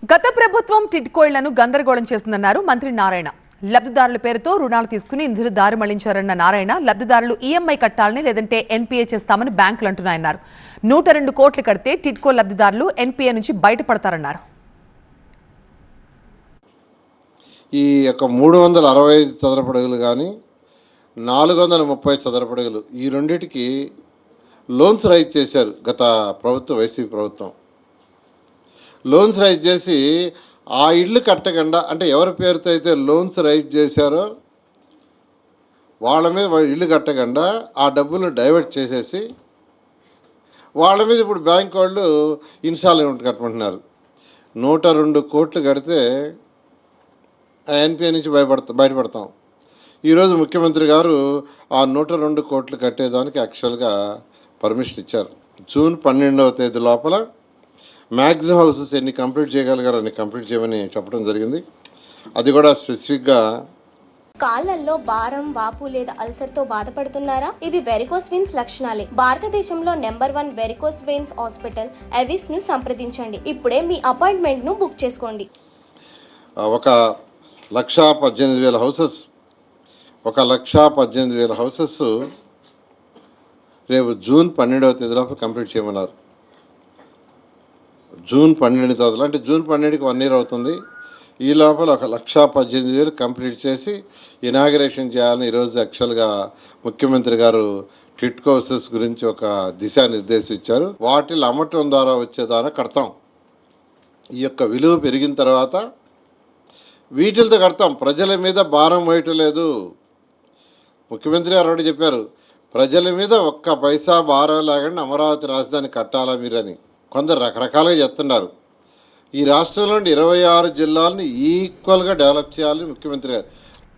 గత ప్రభుత్వం టిడ్కోయిళ్లను గందరగోళం చేస్తుందన్నారు మంత్రి నారాయణ. లబ్ధిదారుల పేరుతో రుణాలు తీసుకుని నిధులు దారి మళ్లించారన్న నారాయణ, లబ్ధిదారులు ఈఎంఐ కట్టాలని లేదంటే ఎన్పీఏ చేస్తామని బ్యాంకులు అంటున్నాయన్నారు. 102 కోట్లు కడితే టిడ్కో లబ్ధిదారులు ఎన్పీఏ నుంచి బయటపడతారన్నారు. ఈ యొక్క 365 చదరపు అడుగులు కానీ 430 చదరపు అడుగులు ఈ రెండింటికి లోన్స్ రైజ్ చేశారు గత ప్రభుత్వం, వైసీపీ ప్రభుత్వం. లోన్స్ రైజ్ చేసి ఆ ఇళ్ళు కట్టకుండా, అంటే ఎవరి పేరుతో అయితే లోన్స్ రైజ్ చేశారో వాళ్ళ మీద ఇల్లు కట్టకుండా ఆ డబ్బులను డైవర్ట్ చేసేసి వాళ్ళ మీద ఇప్పుడు బ్యాంక్ వాళ్ళు ఇన్స్టాల్మెంట్ కట్టమంటున్నారు. 102 కోట్లు కడితే ఎన్పిఏ నుంచి బయటపడతాం. ఈరోజు ముఖ్యమంత్రి గారు ఆ 102 కోట్లు కట్టేదానికి యాక్చువల్గా పర్మిషన్ ఇచ్చారు. జూన్ 12వ తేదీ లోపల మ్యాక్సిమం హౌసెస్ ఎన్ని కంప్లీట్ చేయగలిగారో అన్ని కంప్లీట్ చేయమని చెప్పడం జరిగింది. అది కూడా స్పెసిఫిక్గా కాళ్ళల్లో భారం, వాపు లేదా అల్సర్తో బాధపడుతున్నారా? ఇవి వెరికోస్ వెయిన్స్ లక్షణాలే. భారతదేశంలో number 1 varicose veins hospital Avis ను సంప్రదించండి. ఇప్పుడే మీ అపాయింట్మెంట్ ను బుక్ చేసుకోండి. 1,18,000 హౌసెస్ 1,18,000 హౌసెస్ రేపు జూన్ 12వ తేదీ లోపల కంప్లీట్ చేయమన్నారు. జూన్ 12 తేదీలో, అంటే జూన్ 12కి 1 year అవుతుంది. ఈ లోపల 1,18,000 కంప్లీట్ చేసి ఇనాగరేషన్ చేయాలని ఈరోజు యాక్చువల్గా ముఖ్యమంత్రి గారు టిడ్కో హౌసెస్ గురించి ఒక దిశానిర్దేశం ఇచ్చారు. వాటిని అమ్మటం ద్వారా వచ్చే ద్వారా కడతాం. ఈ యొక్క విలువ పెరిగిన తర్వాత వీటితో కడతాం. ప్రజల మీద భారం వేయటం లేదు. ముఖ్యమంత్రి గారు ఒకటి చెప్పారు, ప్రజల మీద ఒక్క పైసా భారం లేకుండా అమరావతి రాజధాని కట్టాలా మీరని. కొందరు రకరకాలుగా చెప్తున్నారు. ఈ రాష్ట్రంలోని 26 జిల్లాలను ఈక్వల్గా డెవలప్ చేయాలని ముఖ్యమంత్రి గారు